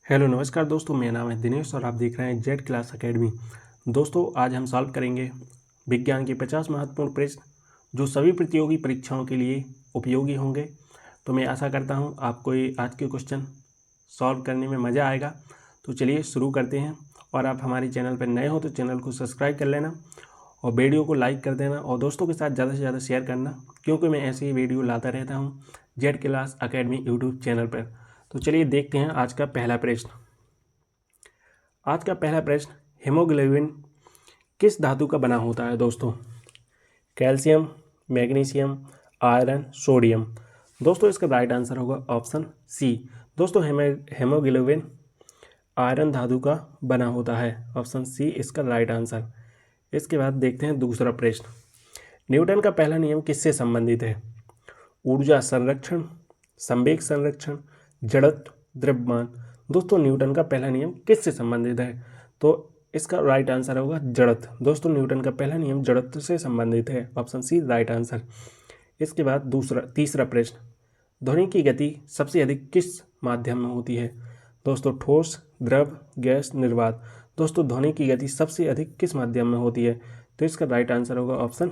Hello नमस्कार दोस्तों, मेरा नाम है दिनेश और आप देख रहे हैं जेड क्लास एकेडमी। दोस्तों आज हम सॉल्व करेंगे विज्ञान के 50 महत्वपूर्ण प्रश्न जो सभी प्रतियोगी परीक्षाओं के लिए उपयोगी होंगे। तो मैं आशा करता हूं आपको ये आज के क्वेश्चन सॉल्व करने में मज़ा आएगा। तो चलिए शुरू करते हैं। और आप हमारे चैनल पर नए हो तो चैनल को सब्सक्राइब कर लेना और वीडियो को लाइक कर देना और दोस्तों के साथ ज़्यादा से ज़्यादा शेयर करना, क्योंकि मैं ऐसे ही वीडियो लाता रहता हूँ Z class academy YouTube channel पर। तो चलिए देखते हैं आज का पहला प्रश्न। आज का पहला प्रश्न, हीमोग्लोबिन किस धातु का बना होता है दोस्तों? Calcium, magnesium, iron, sodium. दोस्तों इसका राइट आंसर होगा ऑप्शन सी। दोस्तों हीमोग्लोबिन आयरन धातु का बना होता है, ऑप्शन सी इसका राइट आंसर। इसके बाद देखते हैं दूसरा प्रश्न। न्यूटन का पहला नियम किससे संबंधित है? ऊर्जा संरक्षण, संवेग संरक्षण, जड़त्व, द्रव्यमान। दोस्तों न्यूटन का पहला नियम किससे संबंधित है? तो इसका राइट आंसर होगा जड़त्व। दोस्तों न्यूटन का पहला नियम जड़त्व से संबंधित है, ऑप्शन सी राइट आंसर। इसके बाद तीसरा प्रश्न, ध्वनि की गति सबसे अधिक किस माध्यम में होती है? दोस्तों ठोस, द्रव, गैस, निर्वात। दोस्तों ध्वनि की गति सबसे अधिक किस माध्यम में होती है? तो इसका राइट आंसर होगा ऑप्शन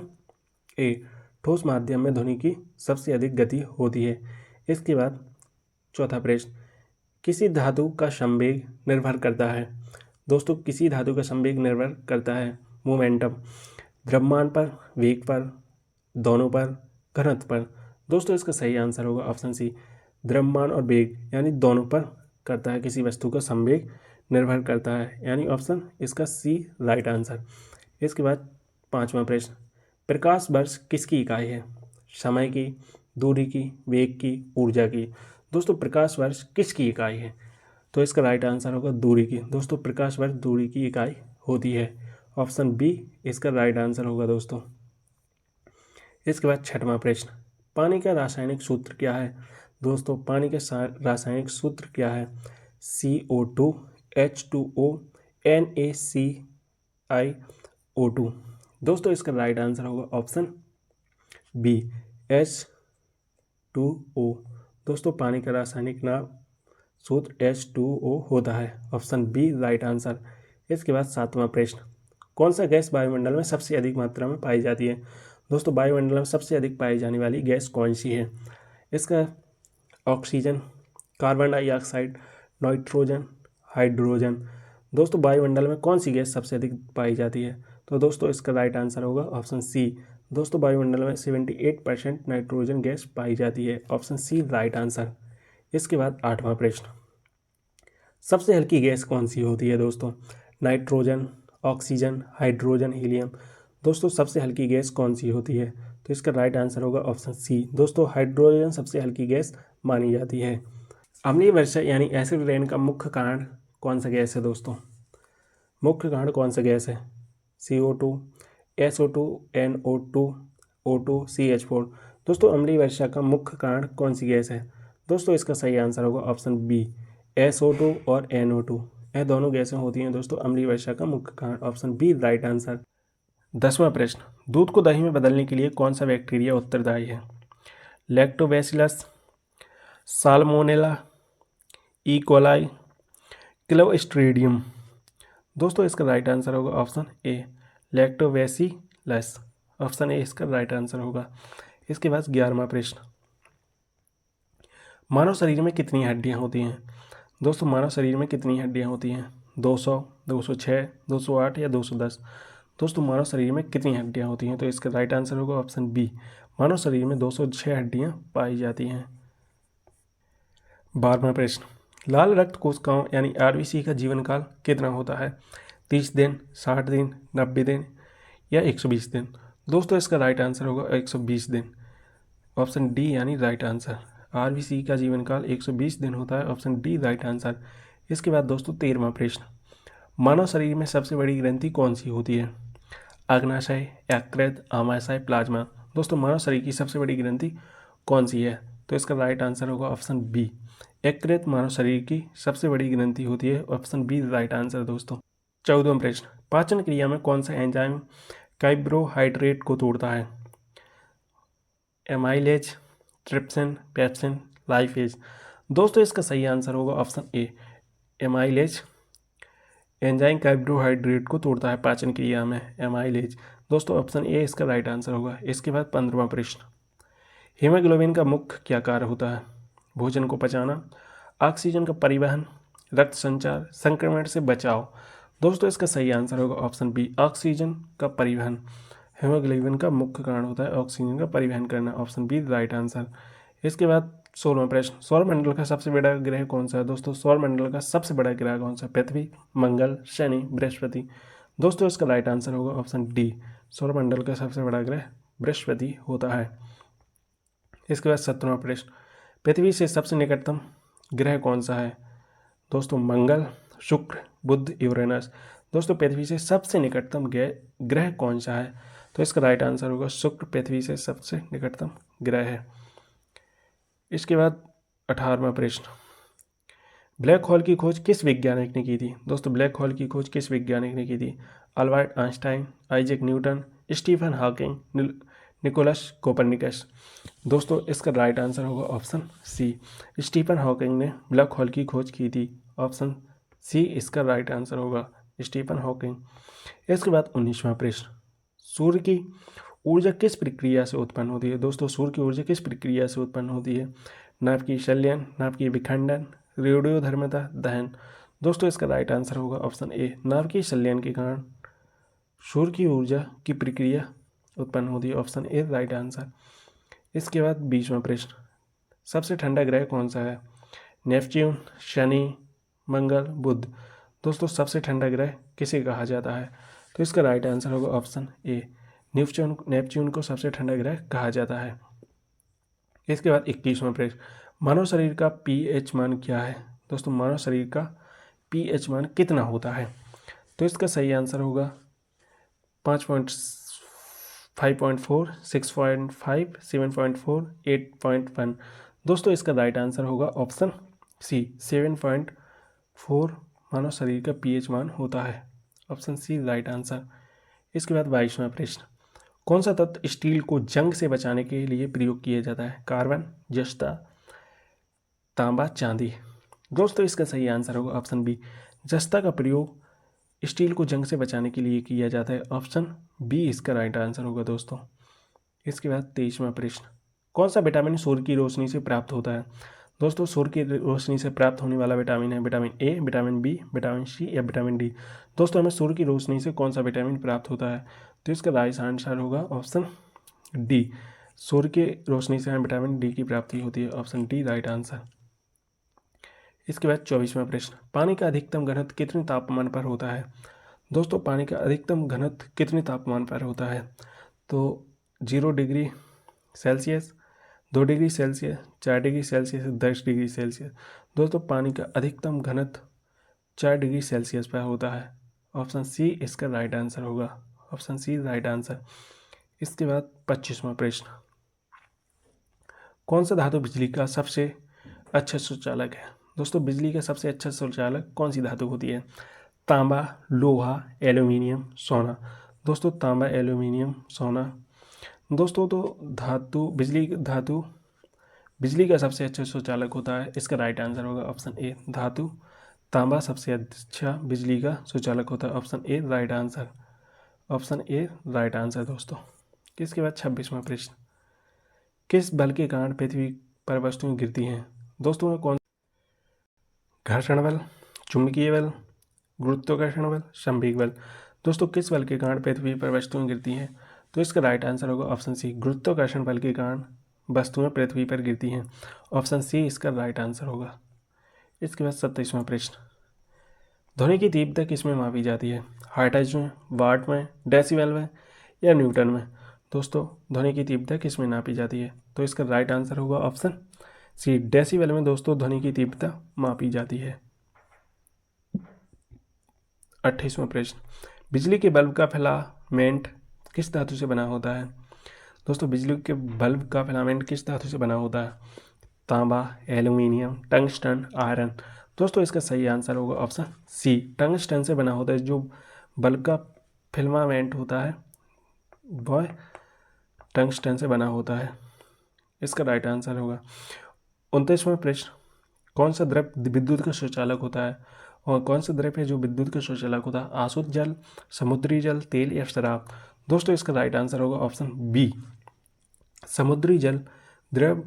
ए, ठोस माध्यम में ध्वनि की सबसे अधिक गति होती है। इसके बाद चौथा प्रश्न, किसी धातु का संवेग निर्भर करता है? दोस्तों किसी धातु का संवेग निर्भर करता है मोमेंटम, द्रव्यमान पर, वेग पर, दोनों पर, घनत्व पर। दोस्तों इसका सही आंसर होगा ऑप्शन सी, द्रव्यमान और वेग यानी दोनों पर करता है किसी वस्तु का संवेग निर्भर करता है, यानी ऑप्शन इसका सी राइट आंसर। इसके बाद पांचवा प्रश्न, प्रकाश वर्ष किसकी इकाई है? समय की, दूरी की, वेग की, ऊर्जा की। दोस्तों प्रकाश वर्ष किसकी इकाई है? तो इसका राइट आंसर होगा दूरी की। दोस्तों प्रकाश वर्ष दूरी की इकाई होती है, ऑप्शन बी इसका राइट आंसर होगा दोस्तों। इसके बाद छठवां प्रश्न, पानी का रासायनिक सूत्र क्या है? दोस्तों पानी का रासायनिक सूत्र क्या है? CO2, H2O, NaClO2। दोस्तों इसका राइट आंसर होगा ऑप्शन बी H2O। दोस्तों पानी का रासायनिक नाम सूत्र H2O होता है, ऑप्शन बी राइट आंसर। इसके बाद सातवां प्रश्न, कौन सा गैस वायुमंडल में सबसे अधिक मात्रा में पाई जाती है? दोस्तों वायुमंडल में सबसे अधिक पाई जाने वाली गैस कौन सी है? इसका oxygen, carbon dioxide, nitrogen, hydrogen. दोस्तों वायुमंडल में कौन सी गैस सबसे अधिक पाई जाती है? तो दोस्तों इसका राइट आंसर होगा ऑप्शन सी। दोस्तों वायुमंडल में 78% नाइट्रोजन गैस पाई जाती है, ऑप्शन सी राइट आंसर। इसके बाद आठवां प्रश्न, सबसे हल्की गैस कौन सी होती है दोस्तों? Nitrogen, oxygen, hydrogen, helium. दोस्तों सबसे हल्की गैस कौन सी होती है? तो इसका राइट आंसर होगा ऑप्शन सी। दोस्तों हाइड्रोजन सबसे हल्की गैस मानी जाती है। अम्लीय वर्षा यानी एसिड रेन का मुख्य कारण कौन सा गैस है दोस्तों? मुख्य कारण कौन सा गैस है? CO2, SO2, NO2, O2, CH4। दोस्तों अम्लीय वर्षा का मुख्य कारण कौन सी गैस है? दोस्तों इसका सही आंसर होगा ऑप्शन बी SO2 और NO2। यह दोनों गैसें होती हैं दोस्तों अम्लीय वर्षा का मुख्य कारण, ऑप्शन बी राइट आंसर। दसवां प्रश्न, दूध को दही में बदलने के लिए कौन सा बैक्टीरिया उत्तरदायी है? Lactobacillus, salmonella, E coli, clostridium. दोस्तों इसका राइट आंसर होगा option A lactobacillus, option A इसका राइट आंसर होगा। इसके बाद 11वां प्रश्न, मानव शरीर में कितनी हड्डियां होती हैं? दोस्तों मानव शरीर में कितनी हड्डियां होती हैं? 200, 206, 208 या 210। दोस्तों मानव शरीर में कितनी हड्डियां होती हैं? तो इसका राइट आंसर होगा ऑप्शन बी, मानव शरीर में 206 हड्डियां पाई जाती हैं। 12वां प्रश्न, लाल रक्त कोशिकाओं यानी RBC का जीवन काल कितना होता है? 30 दिन, 60 दिन, 90 दिन या 120 दिन। दोस्तों इसका राइट आंसर होगा 120 दिन, ऑप्शन डी यानी राइट आंसर। RBC का जीवन काल 120 दिन होता है, ऑप्शन डी राइट आंसर। इसके बाद दोस्तों 13वां प्रश्न, मानव शरीर में सबसे बड़ी ग्रंथि कौन सी होती है? अग्नाशय, यकृत, आमाशय, प्लाज्मा। दोस्तों मानव शरीर की सबसे बड़ी ग्रंथि कौन सी है? तो इसका राइट आंसर होगा ऑप्शन बी यकृत मानव शरीर की सबसे बड़ी ग्रंथि होती है, ऑप्शन बी राइट आंसर दोस्तों। 14वां प्रश्न, पाचन क्रिया में कौन सा एंजाइम कार्बोहाइड्रेट को तोड़ता है? Amylase, trypsin, pepsin, lipase. दोस्तों इसका सही आंसर होगा option A amylase enzyme carbohydrate को तोड़ता है पाचन क्रिया में, एमाइलेज। दोस्तों ऑप्शन ए इसका राइट आंसर होगा। इसके बाद 15वां प्रश्न, हीमोग्लोबिन का मुख्य क्या कार्य होता है? भोजन को पचाना, ऑक्सीजन का परिवहन, रक्त संचार, संक्रमण से बचाव। दोस्तों इसका सही आंसर होगा ऑप्शन बी, ऑक्सीजन का परिवहन। हीमोग्लोबिन का मुख्य कारण होता है ऑक्सीजन का परिवहन करना, ऑप्शन बी राइट आंसर। इसके बाद 16वां प्रश्न, सौरमंडल का सबसे बड़ा ग्रह कौन सा है? दोस्तों सौरमंडल का सबसे बड़ा ग्रह कौन सा? पृथ्वी, मंगल, शनि, बृहस्पति। दोस्तों इसका राइट आंसर होगा ऑप्शन डी, सौरमंडल का सबसे बड़ा ग्रह बृहस्पति होता है। इसके बाद 17वां प्रश्न, पृथ्वी से सबसे निकटतम ग्रह कौन सा है? दोस्तों मंगल, शुक्र, बुध, यूरेनस। दोस्तों पृथ्वी से सबसे निकटतम ग्रह कौन सा है? तो इसका राइट आंसर होगा शुक्र, पृथ्वी से सबसे निकटतम ग्रह है। इसके बाद 18वां प्रश्न, ब्लैक होल की खोज किस वैज्ञानिक ने की थी? दोस्तों ब्लैक होल की खोज किस वैज्ञानिक ने की थी? Albert Einstein, Isaac Newton, Stephen Hawking, Nicolaus Copernicus. दोस्तों इसका राइट आंसर होगा ऑप्शन सी, स्टीफन हॉकिंग ने ब्लैक होल की खोज की थी, ऑप्शन सी इसका राइट आंसर होगा, स्टीफन हॉकिंग। इसके बाद 19वां प्रश्न, सूर्य की ऊर्जा किस प्रक्रिया से उत्पन्न होती है? दोस्तों सूर्य की ऊर्जा किस प्रक्रिया से उत्पन्न होती है? नाभिकीय संलयन, नाभिकीय विखंडन, रेडियोधर्मिता, दहन। दोस्तों इसका राइट आंसर होगा ऑप्शन ए, नाभिकीय संलयन के कारण सूर्य की ऊर्जा की प्रक्रिया उत्पन्न होती है, ऑप्शन ए राइट आंसर। इसके बाद 20वां प्रश्न, सबसे ठंडा ग्रह कौन सा है? नेपच्यून, शनि, मंगल, बुध। दोस्तों सबसे ठंडा ग्रह किसे कहा जाता है? तो इसका राइट आंसर होगा ऑप्शन ए, नेपच्यून को सबसे ठंडा ग्रह कहा जाता है। इसके बाद 21वां प्रश्न, मानव शरीर का पीएच मान क्या है? दोस्तों मानव शरीर का पीएच मान कितना होता है? तो इसका सही आंसर होगा 5.4, 6.5, 7.4, 8.1। दोस्तों इसका राइट आंसर होगा ऑप्शन सी, 7.4 मानव शरीर का पीएच मान होता है, ऑप्शन सी राइट आंसर। इसके बाद 22वां प्रश्न, कौन सा तत्व स्टील को जंग से बचाने के लिए प्रयोग किया जाता है? कार्बन, जस्ता, तांबा, चांदी। दोस्तों इसका सही आंसर होगा ऑप्शन बी, जस्ता का प्रयोग स्टील को जंग से बचाने के लिए किया जाता है, ऑप्शन बी इसका राइट आंसर होगा दोस्तों। इसके बाद 23वां प्रश्न, कौन सा विटामिन सूर्य की रोशनी से प्राप्त होता है? दोस्तों सूर्य की रोशनी से प्राप्त होने वाला विटामिन है vitamin A, vitamin B, vitamin C या विटामिन डी। दोस्तों हमें सूर्य की रोशनी से कौन सा विटामिन प्राप्त होता है? तो इसका राइट आंसर होगा ऑप्शन डी, सूर्य की रोशनी से हमें विटामिन डी की प्राप्ति होती है, ऑप्शन डी राइट आंसर। इसके बाद 24वां प्रश्न, पानी का अधिकतम घनत्व कितने तापमान पर होता है? दोस्तों पानी का अधिकतम घनत्व कितने तापमान पर होता है? तो 0 degree Celsius, 2 degree Celsius, 4 degree Celsius, 10 degree Celsius. दोस्तों पानी का अधिकतम घनत्व 4 डिग्री सेल्सियस पर होता है, ऑप्शन सी इसका राइट आंसर होगा, ऑप्शन सी राइट आंसर। इसके बाद 25वां प्रश्न, कौन सा धातु बिजली का सबसे अच्छा सुचालक है? दोस्तों बिजली का सबसे अच्छा सुचालक कौन सी धातु होती है? तांबा, लोहा, एल्यूमिनियम, सोना। दोस्तों तांबा, एल्यूमिनियम, सोना। दोस्तों तो बिजली का सबसे अच्छा सुचालक होता है, इसका राइट आंसर होगा ऑप्शन ए, धातु तांबा सबसे अच्छा बिजली का सुचालक होता है, option A right answer, option A right answer दोस्तों। इसके बाद 26वां प्रश्न, किस बल के कारण पृथ्वी पर वस्तुएं गिरती हैं? दोस्तों में कौन? घर्षण बल, चुंबकीय बल, गुरुत्वाकर्षण बल, संवेग बल। दोस्तों किस बल के कारण पृथ्वी पर वस्तुएं गिरती हैं? तो इसका राइट आंसर होगा ऑप्शन सी, गुरुत्वाकर्षण बल के कारण वस्तुएं पृथ्वी पर गिरती हैं, ऑप्शन सी इसका राइट आंसर होगा। इसके बाद 27वां प्रश्न, ध्वनि की तीव्रता किसमें मापी जाती है? हर्ट्ज में, वाट में, डेसिबल में या न्यूटन में? दोस्तों ध्वनि की तीव्रता किसमें नापी जाती है? तो इसका राइट आंसर होगा ऑप्शन सी, डेसिबल में दोस्तों ध्वनि की तीव्रता मापी जाती है। 28वां प्रश्न, बिजली के बल्ब का फिलामेंट किस धातु से बना होता है? दोस्तों बिजली के बल्ब का फिलामेंट किस धातु से बना होता है? तांबा, एल्यूमिनियम, टंगस्टन, आयरन। दोस्तों इसका सही आंसर होगा ऑप्शन सी, टंगस्टन से बना होता है। जो बल्ब का फिलामेंट होता है वह टंगस्टन से बना होता है, इसका राइट आंसर होगा। 29वां प्रश्न, कौन सा द्रव विद्युत का सुचालक होता है? और कौन सा द्रव्य है जो विद्युत का सुचालक होता है? आसुत जल, समुद्री जल, तेल या शराब? दोस्तों इसका राइट आंसर होगा ऑप्शन बी, समुद्री जल द्रव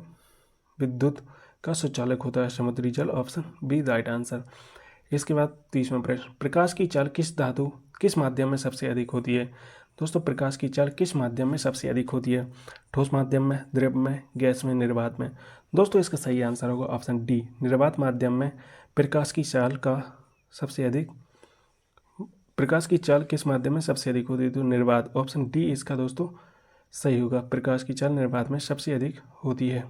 विद्युत का सुचालक होता है समुद्री जल, ऑप्शन बी राइट आंसर। इसके बाद 30वां प्रश्न, प्रकाश की चाल किस धातु किस माध्यम में सबसे अधिक होती है? दोस्तों प्रकाश की चाल किस माध्यम में सबसे अधिक होती है? ठोस माध्यम में, द्रव में, गैस में, निर्वात में? दोस्तों इसका सही आंसर होगा ऑप्शन डी, निर्वात माध्यम में प्रकाश की चाल का सबसे अधिक प्रकाश की चाल किस माध्यम में सबसे अधिक होती है? तो निर्वात, ऑप्शन डी इसका दोस्तों सही होगा, प्रकाश की चाल निर्वात में सबसे अधिक होती है।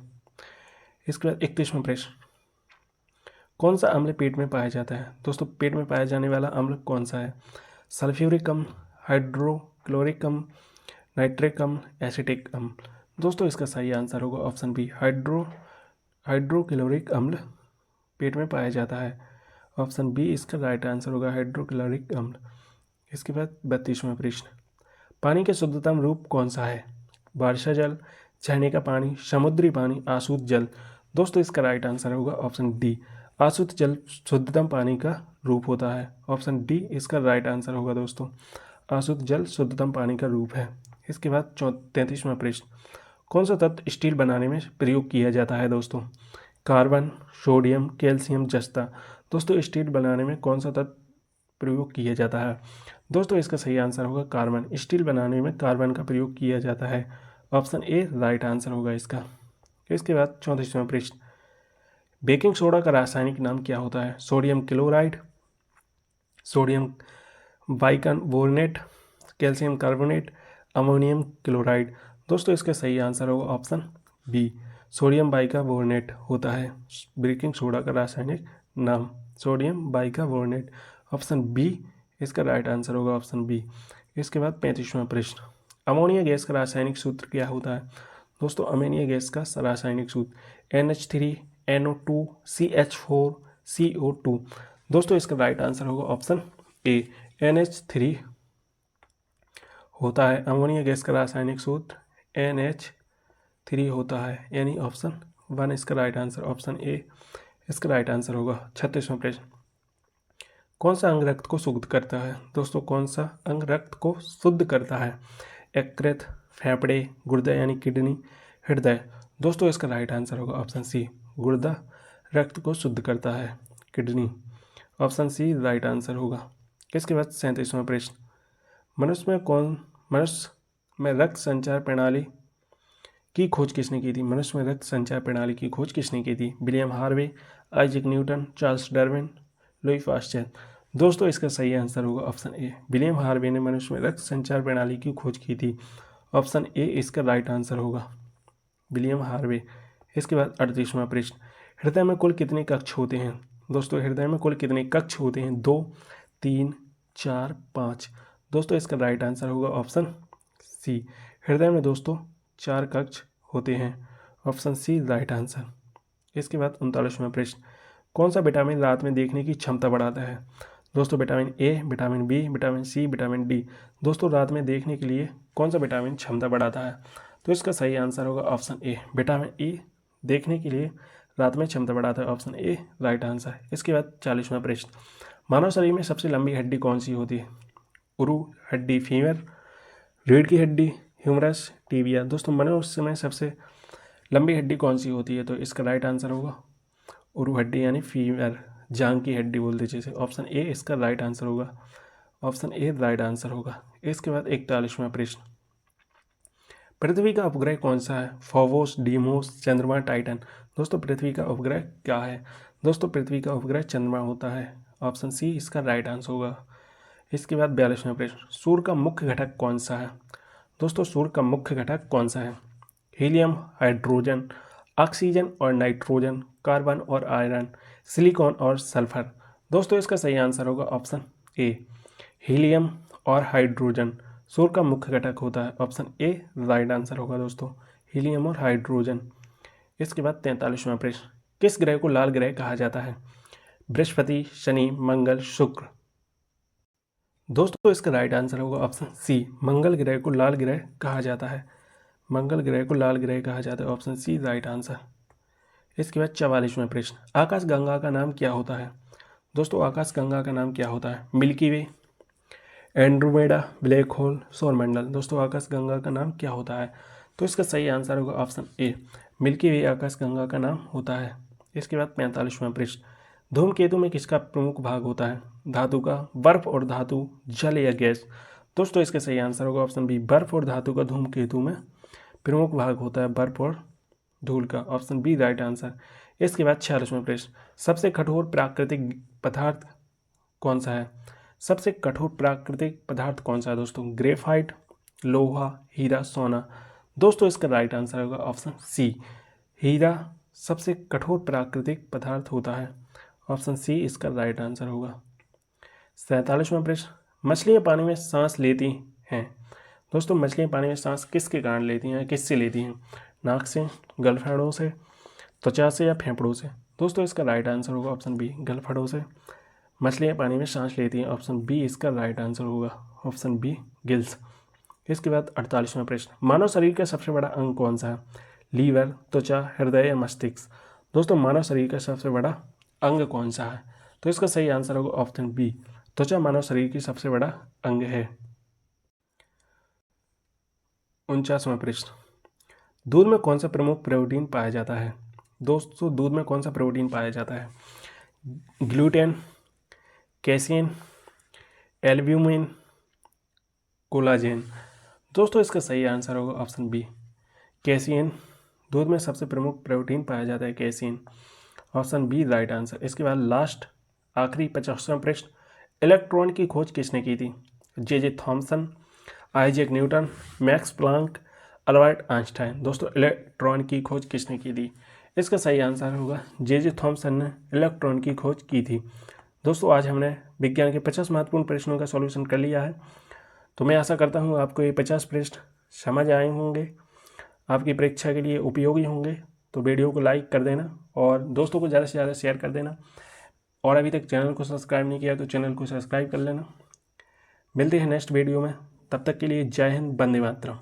इसके बाद 31वां प्रश्न, कौन सा अम्ल पेट में पाया जाता है? दोस्तों पेट में पाया जाने वाला अम्ल कौन सा है? सल्फ्यूरिक अम्ल, हाइड्रोक्लोरिक अम्ल, नाइट्रिक अम्ल, एसिटिक अम्ल? दोस्तों इसका सही आंसर होगा ऑप्शन बी, हाइड्रोक्लोरिक अम्ल पेट में पाया जाता है, ऑप्शन बी इसका राइट आंसर होगा, हाइड्रोक्लोरिक अम्ल। इसके बाद 32वां प्रश्न, पानी के शुद्धतम रूप कौन सा है? वर्षा जल, झरने का पानी, समुद्री पानी, आसुत जल? दोस्तों इसका राइट आंसर होगा ऑप्शन डी, आसुत जल शुद्धतम पानी का रूप होता है, ऑप्शन डी इसका राइट आंसर होगा दोस्तों, आसुत जल शुद्धतम पानी का रूप है। इसके बाद 33वां प्रश्न, कौन सा तत्व स्टील बनाने में प्रयोग किया जाता है? दोस्तों कार्बन, सोडियम, कैल्शियम, जस्ता? दोस्तों स्टील बनाने में कौन सा तत्व प्रयोग किया जाता है? दोस्तों इसका सही आंसर होगा कार्बन, स्टील बनाने में कार्बन का प्रयोग किया जाता है, ऑप्शन ए राइट आंसर होगा इसका। इसके बाद 34वां प्रश्न, बेकिंग सोडा का रासायनिक नाम क्या होता है? Sodium chloride, sodium bicarbonate, calcium carbonate, ammonium chloride? दोस्तों इसका सही आंसर होगा ऑप्शन बी, सोडियम बाइकार्बोनेट होता है बेकिंग सोडा का रासायनिक नाम, सोडियम बाइकार्बोनेट, ऑप्शन बी इसका राइट आंसर होगा, ऑप्शन बी। इसके बाद 35वां प्रश्न, अमोनिया गैस का रासायनिक सूत्र क्या होता है? दोस्तों अमोनिया गैस का रासायनिक सूत्र NH3NO2 CH4 CO2? दोस्तों इसका राइट आंसर होगा ऑप्शन ए, NH3 होता है अमोनिया गैस का रासायनिक सूत्र NH3 होता है, यानी ऑप्शन 1 इसका राइट आंसर, ऑप्शन ए इसका राइट आंसर होगा। 36वां प्रश्न, कौन सा अंग रक्त को शुद्ध करता है? दोस्तों कौन सा अंग रक्त को शुद्ध करता है? यकृत, फेफड़े, गुर्दा यानी किडनी, हृदय? दोस्तों इसका राइट आंसर होगा ऑप्शन सी, गुर्दा रक्त को शुद्ध करता है, kidney, option C right answer होगा। इसके बाद 37वां प्रश्न, मनुष्य में रक्त संचार प्रणाली की खोज किसने की थी? मनुष्य में रक्त संचार प्रणाली की खोज किसने की थी? William Harvey, Isaac Newton, Charles Darwin, Louis Pasteur? दोस्तों इसका सही आंसर होगा ऑप्शन ए, विलियम हार्वे ने मनुष्य में रक्त संचार प्रणाली की खोज की थी, ऑप्शन ए इसका राइट आंसर होगा, विलियम हार्वे। इसके बाद 38वां प्रश्न, हृदय में कुल कितने कक्ष होते हैं? दोस्तों हृदय में कुल कितने कक्ष होते हैं? 2, 3, 4, 5? दोस्तों इसका राइट आंसर होगा ऑप्शन सी, हृदय में दोस्तों 4 कक्ष होते हैं, ऑप्शन सी राइट आंसर। इसके बाद 39वां प्रश्न, कौन सा विटामिन रात में देखने की क्षमता बढ़ाता है? दोस्तों vitamin A, vitamin B, vitamin C, vitamin D? दोस्तों रात में देखने के लिए कौन सा विटामिन क्षमता बढ़ाता है? तो इसका सही आंसर होगा ऑप्शन ए, विटामिन ए देखने के लिए रात में क्षमता बढ़ाता है, ऑप्शन ए राइट आंसर। इसके बाद 40वां प्रश्न, मानव शरीर में सबसे लंबी हड्डी कौन सी होती है? उरु हड्डी, फीमर, रीढ़ की हड्डी, ह्यूमरस, टीबिया? दोस्तों मनुष्य में सबसे लंबी हड्डी कौन सी होती है? तो इसका राइट आंसर होगा उरु हड्डी यानी फीमर, जांग की हड्डी बोलते जैसे, ऑप्शन ए इसका राइट आंसर होगा, ऑप्शन ए राइट आंसर होगा। इसके बाद 41वां प्रश्न, पृथ्वी का उपग्रह कौन सा है? फोबोस, डीमोस, चंद्रमा, टाइटन? दोस्तों पृथ्वी का उपग्रह क्या है? दोस्तों पृथ्वी का उपग्रह चंद्रमा होता है, ऑप्शन सी इसका राइट आंसर होगा। इसके बाद 42वां प्रश्न, सूर्य का मुख्य घटक कौन सा है? दोस्तों सूर्य का मुख्य घटक कौन सा है? हीलियम, हाइड्रोजन, ऑक्सीजन और नाइट्रोजन, कार्बन और आयरन, सिलिकॉन और सल्फर? दोस्तों इसका सही आंसर होगा ऑप्शन ए, हीलियम और हाइड्रोजन सूर्य का मुख्य घटक होता है, ऑप्शन ए राइट आंसर होगा दोस्तों, हीलियम और हाइड्रोजन। इसके बाद 43वां प्रश्न, किस ग्रह को लाल ग्रह कहा जाता है? बृहस्पति, शनि, मंगल, शुक्र? दोस्तों इसका राइट आंसर होगा ऑप्शन सी, मंगल ग्रह को लाल ग्रह कहा जाता है, मंगल ग्रह को लाल ग्रह कहा जाता है, ऑप्शन सी राइट आंसर। इसके बाद 44वां प्रश्न, आकाशगंगा का नाम क्या होता है? दोस्तों आकाशगंगा का नाम क्या होता है? मिल्की वे, एंड्रोमेडा, ब्लैक होल, सौरमंडल। दोस्तों आकाशगंगा का नाम क्या होता है? तो इसका सही आंसर होगा ऑप्शन ए, मिल्की वे आकाशगंगा का नाम होता है। इसके बाद 45वां प्रश्न, धूमकेतु में किसका प्रमुख भाग होता है? धातु का, बर्फ और धातु, जल या गैस। दोस्तों इसका सही आंसर होगा ऑप्शन बी, बर्फ और धातु का धूमकेतु में प्रमुख भाग होता है, बर्फ और धूल का। Option B right answer. इसके बाद 46वां प्रश्न, सबसे कठोर प्राकृतिक पदार्थ कौन सा है? सबसे कठोर प्राकृतिक पदार्थ कौन सा है दोस्तों? ग्रेफाइट, लोहा, हीरा, सोना। दोस्तों इसका राइट आंसर होगा ऑप्शन सी, हीरा सबसे कठोर प्राकृतिक पदार्थ होता है। ऑप्शन सी इसका राइट आंसर होगा। 47वां प्रश्न, मछलियाँ पानी में सांस लेती हैं। दोस्तों मछलियाँ पानी में सांस किसके कारण लेती हैं, किससे लेती हैं? नाक से, गलफड़ों से, त्वचा से या फेफड़ों से। दोस्तों इसका राइट आंसर होगा ऑप्शन बी, गलफड़ों से मछलियाँ पानी में सांस लेती हैं। ऑप्शन बी इसका राइट आंसर होगा, ऑप्शन बी गिल्स। इसके बाद 48वां प्रश्न, मानव शरीर का सबसे बड़ा अंग कौन सा है? लीवर, त्वचा, हृदय या मस्तिष्क। दोस्तों मानव शरीर का सबसे बड़ा अंग कौन सा है? तो इसका सही आंसर होगा ऑप्शन बी, त्वचा मानव शरीर की सबसे बड़ा अंग है। 49वां प्रश्न, दूध में कौन सा प्रमुख प्रोटीन पाया जाता है? दोस्तों दूध में कौन सा प्रोटीन पाया जाता है? Gluten, casein, albumin, collagen. दोस्तों इसका सही आंसर होगा ऑप्शन बी, कैसिन। दूध में सबसे प्रमुख प्रोटीन पाया जाता है casein. Option B right answer. इसके बाद लास्ट आखिरी 50वां प्रश्न, इलेक्ट्रॉन की खोज किसने की थी? J Thomson, Isaac Newton, max Planck, Albert Einstein. दोस्तों इलेक्ट्रॉन की खोज किसने की थी? इसका सही आंसर होगा जे थॉमसन ने इलेक्ट्रॉन की खोज की थी। दोस्तों आज हमने विज्ञान के 50 महत्वपूर्ण प्रश्नों का सॉल्यूशन कर लिया है। तो मैं आशा करता हूँ आपको ये 50 प्रश्न समझ आए होंगे, आपकी परीक्षा के लिए उपयोगी होंगे। तो वीडियो को लाइक कर देना और दोस्तों को ज़्यादा से ज़्यादा शेयर कर देना, और अभी तक चैनल को सब्सक्राइब नहीं किया तो चैनल को सब्सक्राइब कर लेना। मिलते हैं नेक्स्ट वीडियो में, तब तक के लिए जय हिंद, वंदे मातरम।